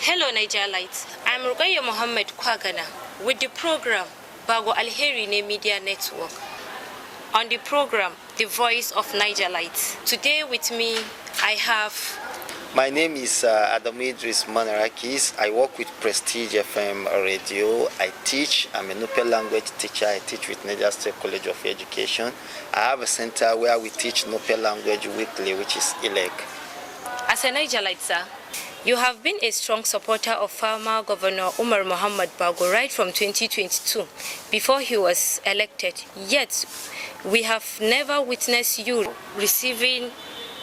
Hello Nigerians, I'm Rugaya Mohammed Kwagana with the program Bago Alheri Media Network. On the program, The Voice of Nigerians. Today with me, I have... My name is Adamu Idris Manarakis. I work with Prestige FM Radio. I teach. I'm a Nupe language teacher. I teach with Niger State College of Education. I have a center where we teach Nupe language weekly, which is ILEG. As a Nigerite, sir, you have been a strong supporter of former Governor Umar Muhammad Bago right from 2022, before he was elected. Yet, we have never witnessed you receiving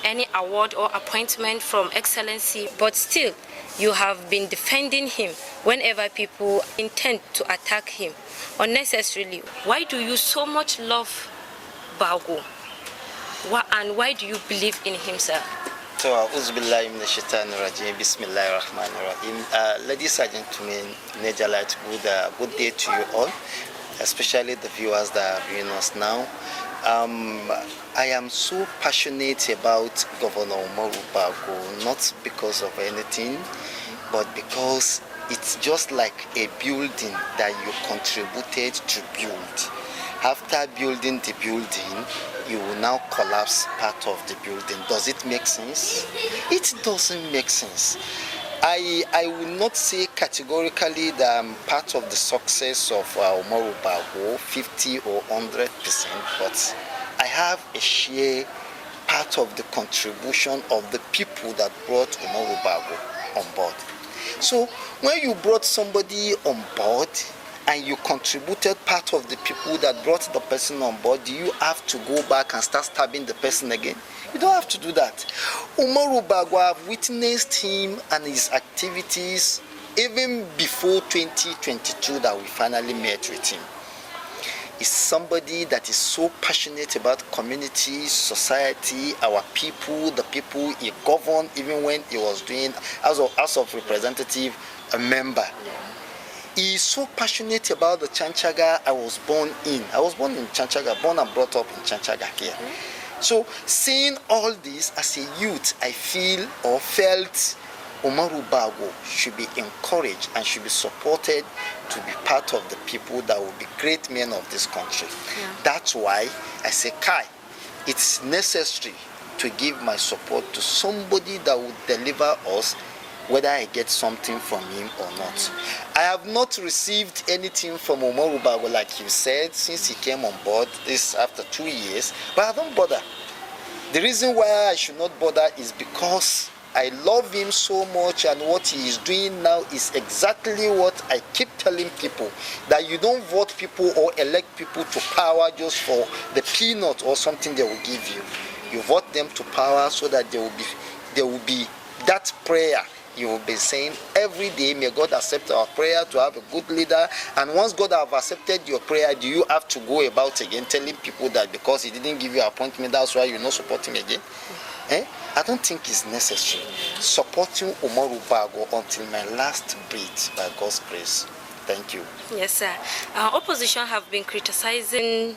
any award or appointment from Excellency, but still, you have been defending him whenever people intend to attack him unnecessarily. Why do you so much love Bago? And why do you believe in him, sir? So, Bismillahirrahmanirrahim. Ladies and gentlemen, Nigerite, good day to you all, especially the viewers that are viewing us now. I am so passionate about Governor Umaru Bago, not because of anything, but because it's just like a building that you contributed to build. After building the building, you will now collapse part of the building. Does it make sense? It doesn't make sense. I will not say categorically that I'm part of the success of Umaru Bago, 50 or 100%, but I have a share part of the contribution of the people that brought Umaru Bago on board. So when you brought somebody on board and you contributed part of the people that brought the person on board, do you have to go back and start stabbing the person again? You don't have to do that. Umaru Bago, I've witnessed him and his activities even before 2022 that we finally met with him. Is somebody that is so passionate about community, society, our people, the people he governed, even when he was doing as of House of Representative, a member. He is so passionate about the Chanchaga I was born in. I was born in Chanchaga, born and brought up in Chanchaga here. So seeing all this as a youth, I feel or felt Umaru Bago should be encouraged and should be supported to be part of the people that will be great men of this country. Yeah. That's why I say, Kai, it's necessary to give my support to somebody that will deliver us, whether I get something from him or not. I have not received anything from Umaru Bago, like you said, since he came on board, this after 2 years, but I don't bother. The reason why I should not bother is because I love him so much, and what he is doing now is exactly what I keep telling people, that you don't vote people or elect people to power just for the peanut or something they will give you. You vote them to power so that there will be that prayer you will be saying every day, may God accept our prayer to have a good leader. And once God have accepted your prayer, do you have to go about again telling people that because he didn't give you an appointment, that's why you're not supporting him again? I don't think it's necessary. Supporting Umaru Bago until my last breath, by God's grace. Thank you. Yes, sir. Opposition have been criticizing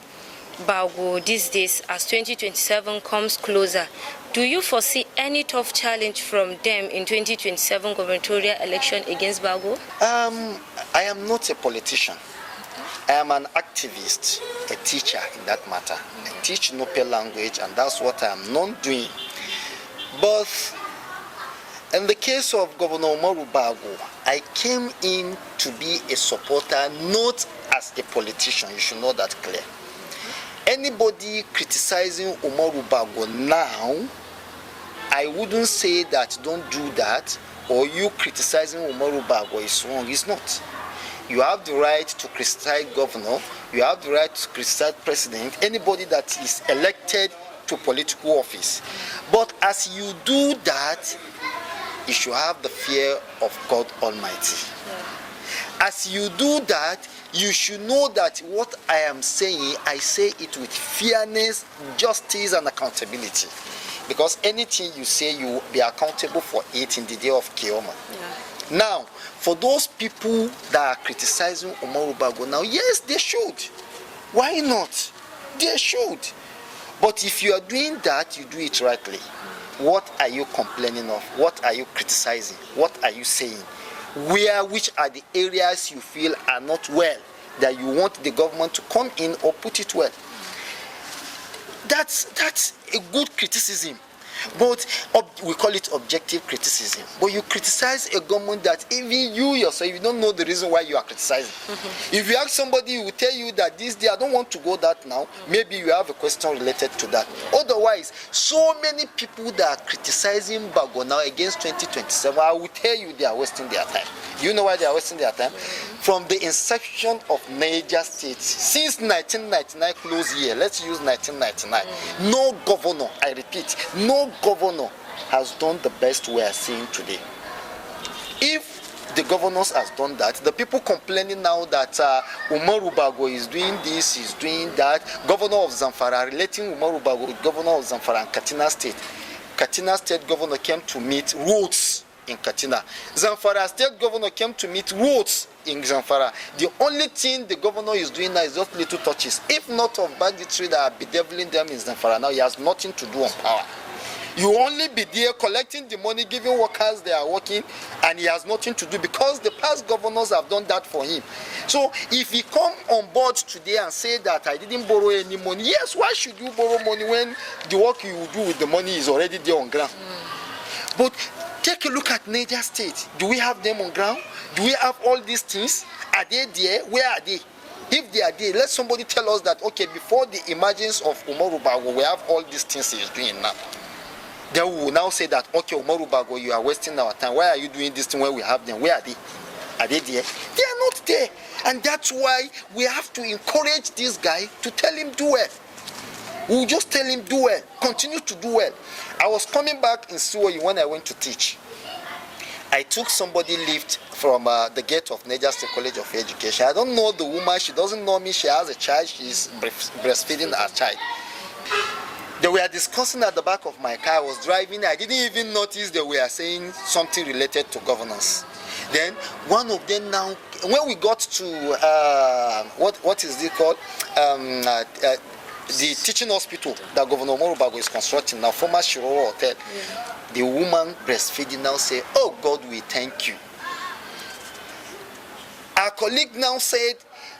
Bago these days as 2027 comes closer. Do you foresee any tough challenge from them in 2027 gubernatorial election against Bago? I am not a politician. I am an activist, a teacher in that matter. I teach Nupe language, and that's what I am known doing. But in the case of Governor Umaru Bago, I came in to be a supporter, not as a politician. You should know that clear. Anybody criticizing Umaru Bago now, I wouldn't say that don't do that, or you criticizing Umaru Bago is wrong. It's not. You have the right to criticize governor, you have the right to criticize president, anybody that is elected to political office. But as you do that, you should have the fear of God Almighty. As you do that, you should know that what I am saying, I say it with fairness, justice, and accountability. Because anything you say, you will be accountable for it in the day of Kiyama. Yeah. Now, for those people that are criticizing Umaru Bago now, yes, they should. Why not? They should. But if you are doing that, you do it rightly. What are you complaining of? What are you criticizing? What are you saying? which are the areas you feel are not well, that you want the government to come in or put it well. That's a good criticism. But we call it objective criticism. But you criticize a government that even you yourself, you don't know the reason why you are criticizing. If you ask somebody who will tell you that this day, I don't want to go that now, maybe you have a question related to that. Otherwise, so many people that are criticizing Bago now against 2027, I will tell you they are wasting their time. You know why they are wasting their time? From the inception of Niger State, since 1999 close year, let's use 1999, no governor, I repeat, no governor has done the best we are seeing today. If the governors has done that, the people complaining now that Umaru Bago is doing this, is doing that, governor of Zamfara, relating Umaru Bago with governor of Zamfara and Katsina State. Katsina State governor came to meet roads in Katsina. Zamfara State governor came to meet roads in Zamfara. The only thing the governor is doing now is just little touches. If not of banditry that are bedeviling them in Zamfara now, he has nothing to do on power. You only be there collecting the money, giving workers they are working, and he has nothing to do because the past governors have done that for him. So if he come on board today and say that I didn't borrow any money, yes, why should you borrow money when the work you will do with the money is already there on ground? But take a look at Niger State. Do we have them on ground? Do we have all these things? Are they there? Where are they? If they are there, let somebody tell us that, okay, before the emergence of Umaru Bago, we have all these things he's doing now. Then we will now say that, okay, Umaru Bago, you are wasting our time. Why are you doing this thing when we have them? Where are they? Are they there? They are not there. And that's why we have to encourage this guy to tell him do well. We'll just tell him do well. Continue to do well. I was coming back in Suwoyi when I went to teach. I took somebody lift from the gate of Niger State College of Education. I don't know the woman. She doesn't know me. She has a child. She's breastfeeding her child. They were discussing at the back of my car. I was driving. I didn't even notice they were saying something related to governance. Then one of them now, when we got to, what is it called? The teaching hospital that Governor Umaru Bago is constructing now, former Shiroro Hotel, the woman breastfeeding now say, oh God, we thank you. Our colleague now said,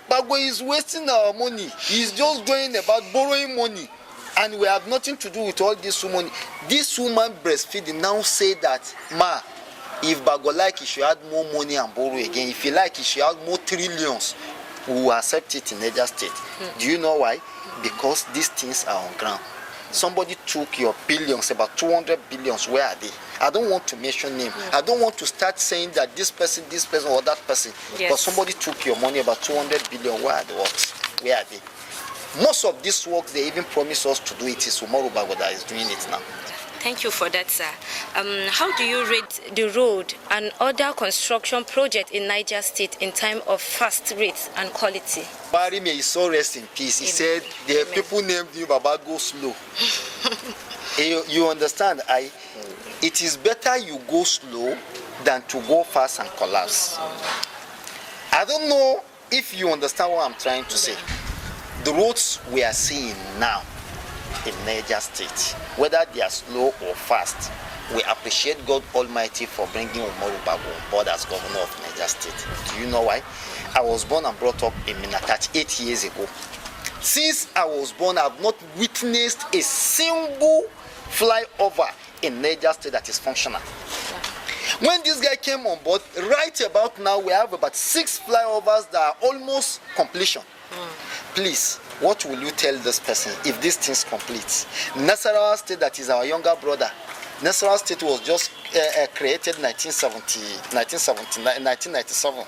Bago is wasting our money. He's just going about borrowing money. And we have nothing to do with all this money. This woman breastfeeding now say that, ma, if Bago like, he should add more money and borrow again. If he like, he should add more trillions. We will accept it in Niger State. Do you know why? Because these things are on ground. Somebody took your billions, about 200 billions. Where are they? I don't want to mention name. I don't want to start saying that this person, or that person. Yes. But somebody took your money, about 200 billion. Where are the works? Where are they? Most of these works, they even promise us to do it. It's Umaru Bago that is doing it now. Thank you for that, sir. How do you rate the road and other construction projects in Niger State in terms of fast rates and quality? Barry may so rest in peace. He said the people named you Bago'S slow. You understand? It is better you go slow than to go fast and collapse. I don't know if you understand what I'm trying to say. The roads we are seeing now in Niger State, whether they are slow or fast, we appreciate God Almighty for bringing Umaru Bago on board as governor of Niger State. Do you know why? I was born and brought up in Manarakis 8 years ago. Since I was born, I have not witnessed a single flyover in Niger State that is functional. When this guy came on board, right about now, we have about 6 flyovers that are almost completion. Please, what will you tell this person if this thing's complete? Nasarawa State, that is our younger brother. Nasarawa State was just created 1997.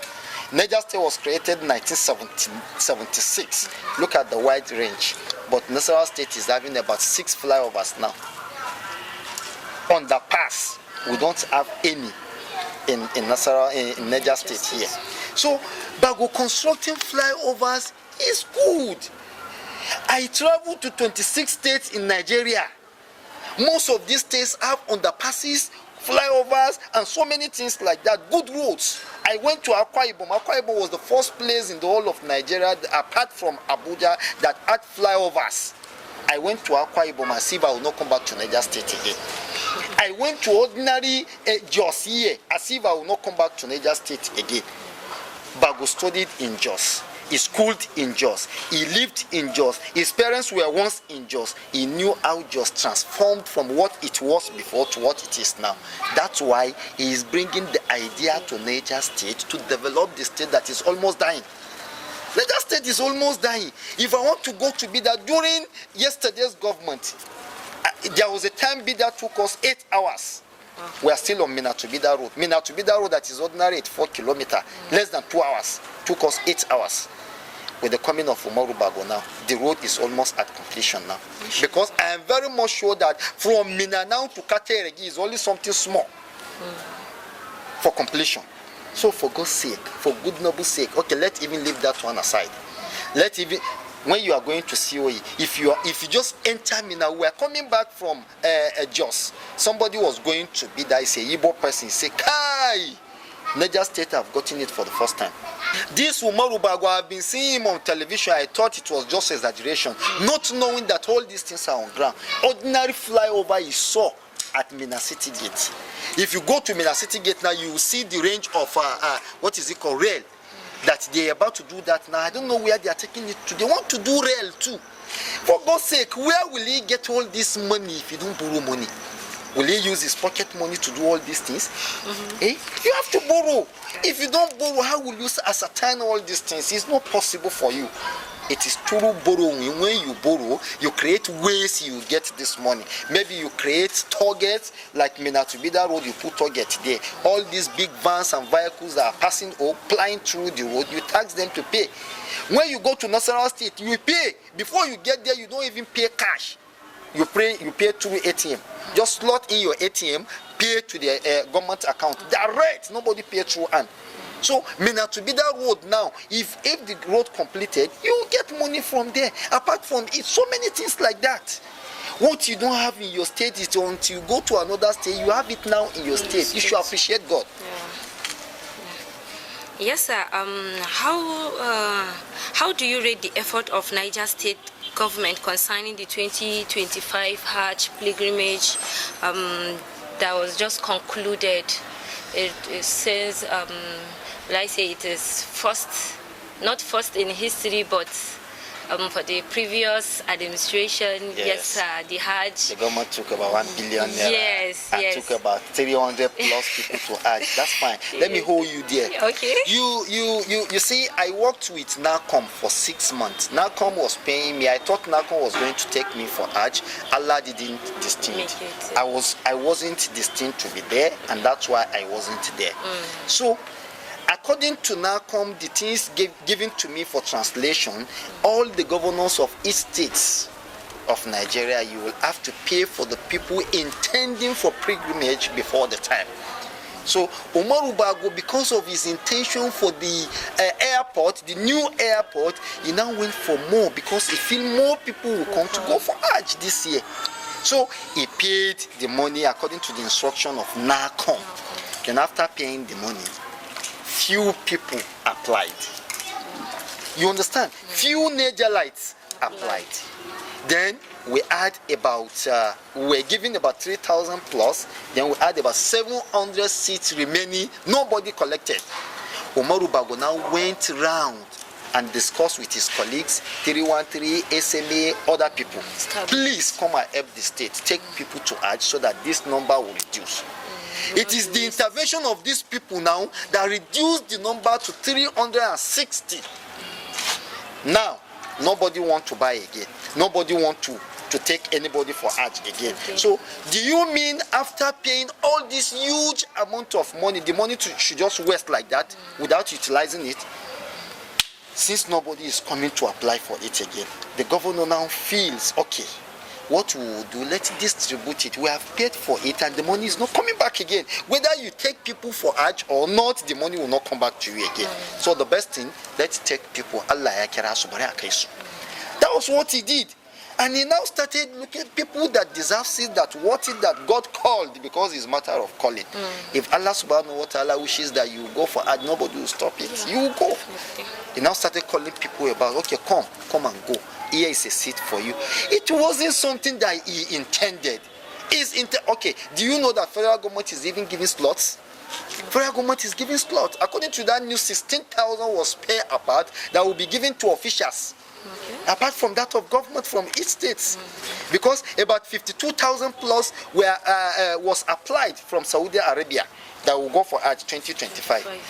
Niger State was created 1976. Look at the wide range. But Nasarawa State is having about 6 flyovers now. On the pass, we don't have any in Nasarawa, in Niger State here. So, Bago constructing flyovers is good. I traveled to 26 states in Nigeria. Most of these states have underpasses, flyovers, and so many things like that. Good roads. I went to Akwa Ibom. Akwa Ibom was the first place in the whole of Nigeria, apart from Abuja, that had flyovers. I went to Akwa Ibom and see if I will not come back to Niger State again. I went to ordinary Jos here, as if I will not come back to Niger State again. Bago studied in Jos. He schooled in Jos. He lived in Jos. His parents were once in Jos. He knew how Jos transformed from what it was before to what it is now. That's why he is bringing the idea to Niger State to develop the state that is almost dying. Niger State is almost dying. If I want to go to Bida during yesterday's government, there was a time Bida took us 8 hours. We are still on Mina to Bida road. Mina to Bida road that is ordinary at 4 kilometers, less than 2 hours. Took us 8 hours. With the coming of Umaru Bago now, the road is almost at completion now. Because I am very much sure that from Mina now to Kateregi is only something small for completion. So for God's sake, for good noble sake, okay, let's even leave that one aside. Let even when you are going to COE, if you just enter Mina, we are coming back from Jos. Somebody was going to be there, is a Igbo person, say, Kai! Niger State have gotten it for the first time. This Umaru Bago, I've been seeing him on television. I thought it was just exaggeration, not knowing that all these things are on ground. Ordinary flyover you saw at Mina City Gate. If you go to Mina City Gate now, you will see the range of what is it called, rail, that they are about to do that now. I don't know where they are taking it to. They want to do rail too. For God's sake, where will he get all this money if you don't borrow money? Will he use his pocket money to do all these things? You have to borrow. If you don't borrow, how will you ascertain all these things? It's not possible for you. It is true borrowing. When you borrow, you create ways you get this money. Maybe you create targets, like Minatubida Road, you put target there. All these big vans and vehicles that are passing or flying through the road, you tax them to pay. When you go to Nasarawa State, you pay. Before you get there, you don't even pay cash. You pay through ATM. Just slot in your ATM, pay to the government account. Direct, nobody pay through hand. So, Minatubida Road now, if the road completed, you get money from there. Apart from it, so many things like that. What you don't have in your state is until you go to another state, you have it now in your state. You should appreciate God. Yes, sir. How do you rate the effort of Niger State government concerning the 2025 Hajj pilgrimage that was just concluded? It says, I say it is first, not first in history, but for the previous administration, yes, the Hajj. The government took about 1 billion naira. Yes, and took about 300 plus people to Hajj. That's fine. Let me hold you there. Okay. You see, I worked with NACOM for 6 months. NACOM was paying me. I thought NACOM was going to take me for Hajj. Allah didn't destined. I wasn't destined to be there, and that's why I wasn't there. So, according to NACOM, the things given to me for translation, all the governors of each states of Nigeria, you will have to pay for the people intending for pilgrimage before the time. So Umaru Bago, because of his intention for the airport, the new airport, he now went for more because he feel more people will come to go for Hajj this year. So he paid the money according to the instruction of NACOM. Then after paying the money, few people applied. You understand? Few Nigerites applied. Then we had about, we were giving about 3,000 plus. Then we had about 700 seats remaining. Nobody collected. Umaru Bago now went round and discussed with his colleagues, 313, SMA, other people. Please come and help the state. Take people to Hajj so that this number will reduce. It is the intervention of these people now that reduced the number to 360. Now, nobody wants to buy again. Nobody wants to take anybody for Hajj again. Okay. So, do you mean after paying all this huge amount of money, the money should just waste like that without utilizing it? Since nobody is coming to apply for it again, the governor now feels, okay, what we will do, let's distribute it. We have paid for it and the money is not coming back again. Whether you take people for Hajj or not, the money will not come back to you again. So the best thing, let's take people. That was what he did. And he now started looking at people that deserve it, that what it that God called, because it's a matter of calling. If Allah subhanahu wa ta'ala wishes that you go for Hajj, nobody will stop it. You will go. He now started calling people about, okay, come and go. Here is a seat for you. It wasn't something that he intended. Okay, do you know that federal government is even giving slots? Federal government is giving slots. According to that news, 16,000 was paid apart that will be given to officials. Okay. Apart from that of government from each state, because about 52,000 plus was applied from Saudi Arabia that will go for Hajj 2025. Right.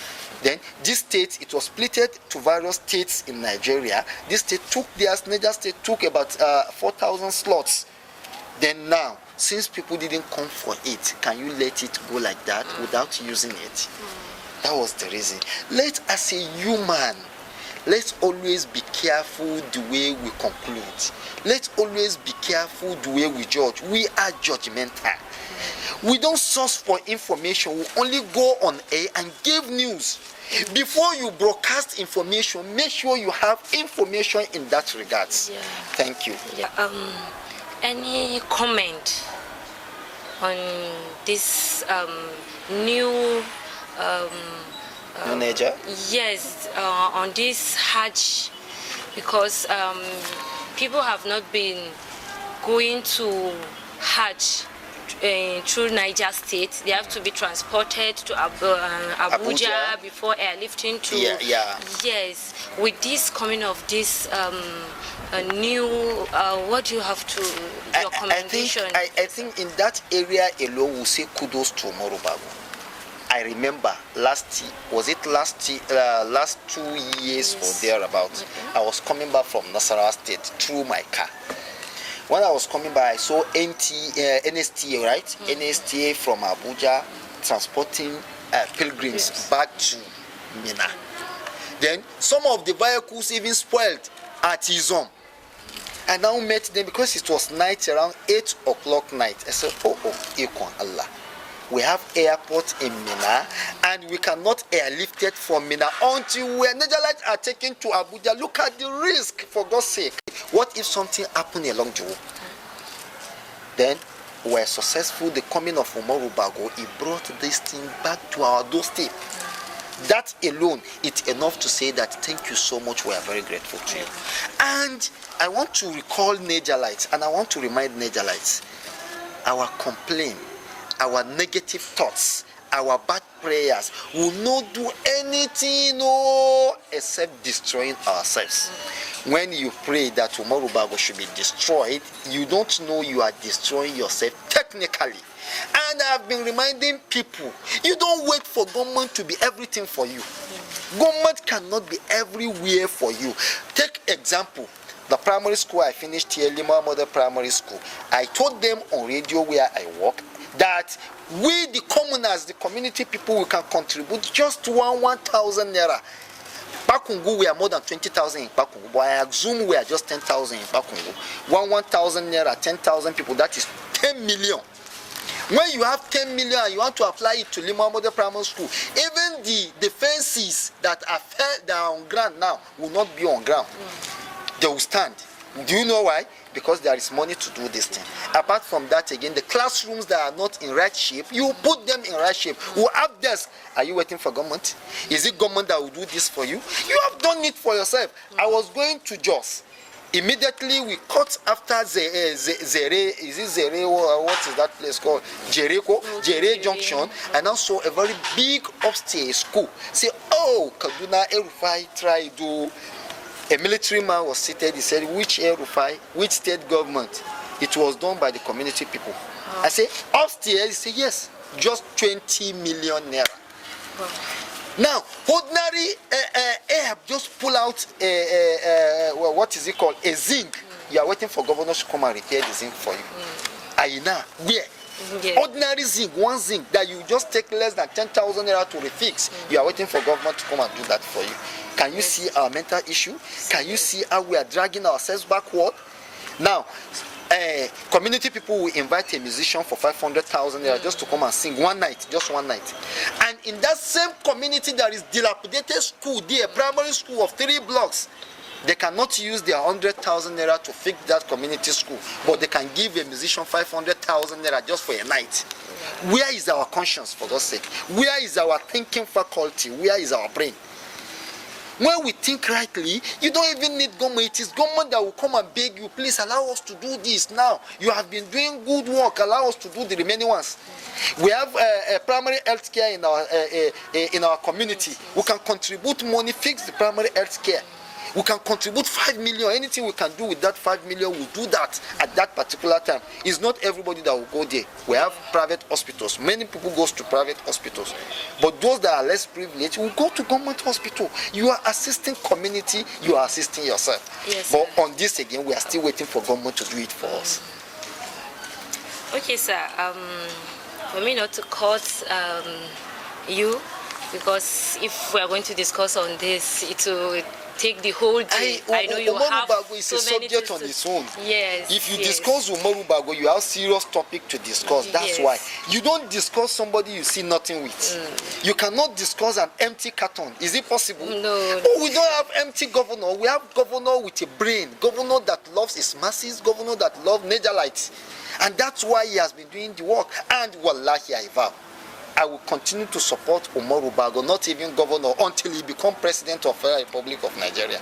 Then this state, it was splitted to various states in Nigeria. This state took theirs. Niger state took about 4,000 slots. Then now, since people didn't come for it, can you let it go like that without using it? That was the reason. Let as a human, let's always be careful the way we conclude. Let's always be careful the way we judge. We are judgmental. We don't source for information. We only go on air and give news. Before you broadcast information, make sure you have information in that regards. Yeah. Thank you. Yeah. Any comment on this new manager? Yes, on this Hajj, because people have not been going to Hajj through Niger State. They have to be transported to Abuja before airlifting to. Yeah. Yes, with this coming of this new, what do you have to your commendation? I think in that area alone, we'll say kudos to Morubago. I remember last 2 years or thereabouts, I was coming back from Nasarawa State through my car. When I was coming by, I saw NSTA, right? NSTA from Abuja transporting pilgrims back to Mina. Then some of the vehicles even spoiled at Izom. I now met them because it was night, around 8 o'clock night. I said, Ikon Allah. We have airport in Mina and we cannot airlift it from Mina until Nigerians are taken to Abuja. Look at the risk, for God's sake. What if something happened along the way? Then we're successful. The coming of Umaru Bago, he brought this thing back to our doorstep. That alone, it's enough to say that thank you so much. We are very grateful to you. And I want to recall Nigerians and I want to remind Nigerians, our complaint, our negative thoughts, our bad prayers will not do anything except destroying ourselves. When you pray that Umaru Bago should be destroyed, you don't know you are destroying yourself technically. And I've been reminding people, you don't wait for government to be everything for you. Government cannot be everywhere for you. Take example, the primary school I finished here, Lima Model Primary School. I told them on radio where I work that we, the commoners, the community people, we can contribute just 1,000 naira. Bakungu, we are more than 20,000 in Bakungu, but I assume we are just 10,000 in Bakungu. 1,000 naira, 10,000 people, that is 10 million. When you have 10 million and you want to apply it to Lima Model Primary School, even the fences that are on ground now will not be on ground. They will stand. Do you know why? Because there is money to do this thing. Apart from that, again, the classrooms that are not in right shape, you put them in right shape. Who have desks? Are you waiting for government? Is it government that will do this for you? You have done it for yourself. I was going to Jos. Immediately we cut after Zere, is it Zere, what is that place called? Jere Junction, and also a very big upstairs school. Say, Kaduna Erufai tried to. A military man was seated. He said, which Erufai, which state government? It was done by the community people. I say, upstairs. He said, yes, just 20 million naira. Now, ordinary just pull out what is it called? A zinc. You are waiting for governors to come and repair the zinc for you. Aina, where? Yeah. Ordinary zinc, one zinc that you just take less than 10,000 naira to refix. You are waiting for government to come and do that for you. Can you see our mental issue? Can you see how we are dragging ourselves backward? Now, community people will invite a musician for 500,000 naira just to come and sing one night, just one night. And in that same community, there is dilapidated school there, primary school of 3 blocks. They cannot use their 100,000 naira to fix that community school, but they can give a musician 500,000 naira just for a night. Where is our conscience, for God's sake? Where is our thinking faculty? Where is our brain? When we think rightly, you don't even need government. It is government that will come and beg you, please allow us to do this now. You have been doing good work, allow us to do the remaining ones. We have primary health care in our community. We can contribute money, fix the primary health care. We can contribute 5 million. Anything we can do with that 5 million, we'll do that at that particular time. It's not everybody that will go there. We have private hospitals. Many people go to private hospitals. But those that are less privileged will go to government hospital. You are assisting community, you are assisting yourself. Yes, but sir. on this again, we are still waiting for government to do it for us. Okay, sir. For me not to cut you, because if we are going to discuss on this, it will take the whole day. I know you Umaru have Bago is so a many subject things on its own. Yes. If you yes. discuss Umaru Bago, you have serious topic to discuss. That's Yes. why. You don't discuss somebody you see nothing with. You cannot discuss an empty carton. Is it possible? No. But we don't have empty governor. We have governor with a brain. Governor that loves his masses. Governor that loves Nigerites. And that's why he has been doing the work. And wallahi, I vow, I will continue to support Umaru Bago, not even governor, until he becomes president of the Republic of Nigeria.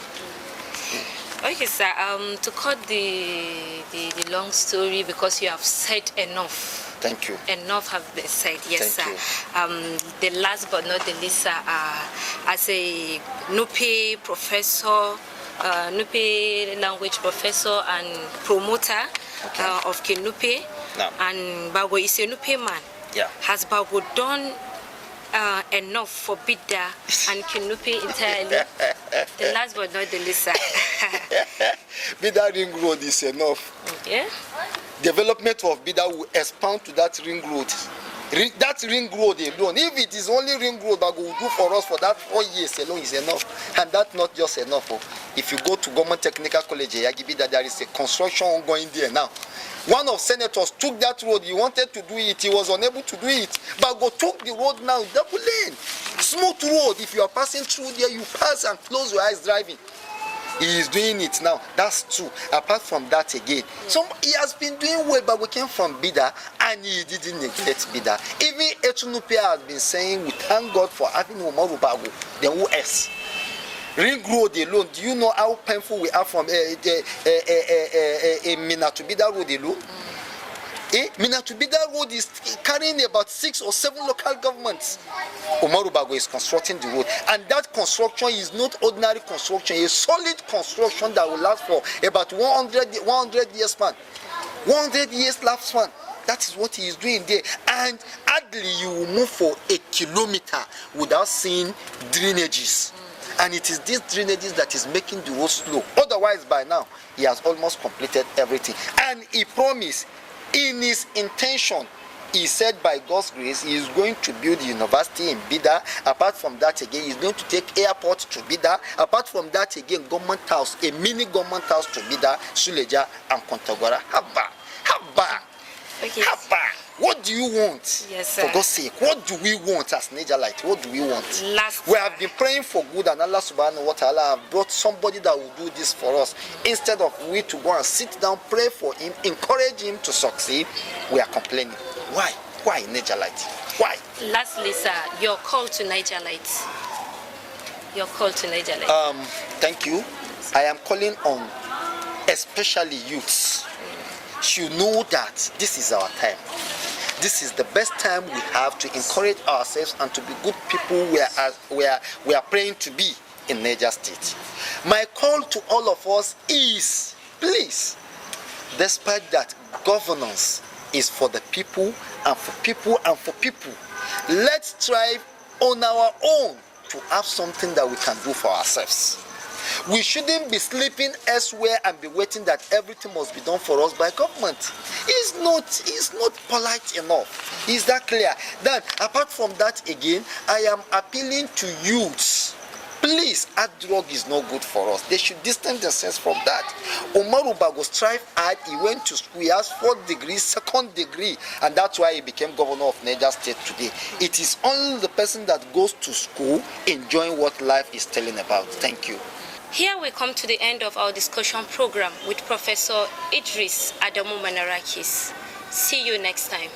Okay, sir. To cut the long story, because you have said enough. Thank you. Enough have been said. Yes, Thank sir. The last but not the least, sir, as a Nupe professor, Nupe language professor and promoter of Kinupe, No. and Bago is a Nupe man. Yeah. Has Bago done enough for Bida and Kinupe entirely? The last but not the least, sir. Bida Ring Road is enough. Okay. Development of Bida will expand to that ring road. That ring road alone, if it is only ring road that will do for us for that 4 years alone, is enough. And that's not just enough. If you go to Government Technical College, Yagibida, there is a construction ongoing there now. One of senators took that road. He wanted to do it. He was unable to do it. But go took the road now, double lane, smooth road. If you are passing through there, you pass and close your eyes driving. He is doing it now. That's true. Apart from that again, so he has been doing well, but we came from Bida and he didn't neglect Bida. Even Etunupe has been saying, we thank God for having Umaru Bago. Then who else? Ring road alone. Do you know how painful we are from Mina to Bida road alone? Mina to Bida road is carrying about 6 or 7 local governments. Umaru Bago is constructing the road, and that construction is not ordinary construction. A solid construction that will last for about 100 years span, 100 years lifespan. That is what he is doing there. And hardly you will move for a kilometer without seeing drainages. And it is these drainages that is making the road slow. Otherwise, by now, he has almost completed everything. And he promised, in his intention, he said by God's grace, he is going to build a university in Bida. Apart from that again, he is going to take airport to Bida. Apart from that again, government house, a mini government house to Bida, Suleja and Kontagora. Haba. Okay. Haba. What do you want? Yes, sir. For God's sake, what do we want as Nigerite? What do we want? Last. We have been praying for good, and Allah subhanahu wa ta'ala have brought somebody that will do this for us. Instead of we to go and sit down, pray for him, encourage him to succeed, we are complaining. Why? Why Nigerite? Why? Lastly, sir, your call to Nigerites. Your call to Nigerites. Thank you. I am calling on especially youths. Should know that this is our time. This is the best time we have to encourage ourselves and to be good people we are praying to be in Niger State. My call to all of us is, please, despite that governance is for the people and for people and for people, let's strive on our own to have something that we can do for ourselves. We shouldn't be sleeping elsewhere and be waiting that everything must be done for us by government. It's not polite enough. Is that clear? Then, apart from that again, I am appealing to youths. Please, hard drug is not good for us. They should distance themselves from that. Umaru Bago strive hard. He went to school. He has 4th degree, 2nd degree, and that's why he became governor of Niger State today. It is only the person that goes to school enjoying what life is telling about. Thank you. Here we come to the end of our discussion program with Professor Idris Adamu Manarakis. See you next time.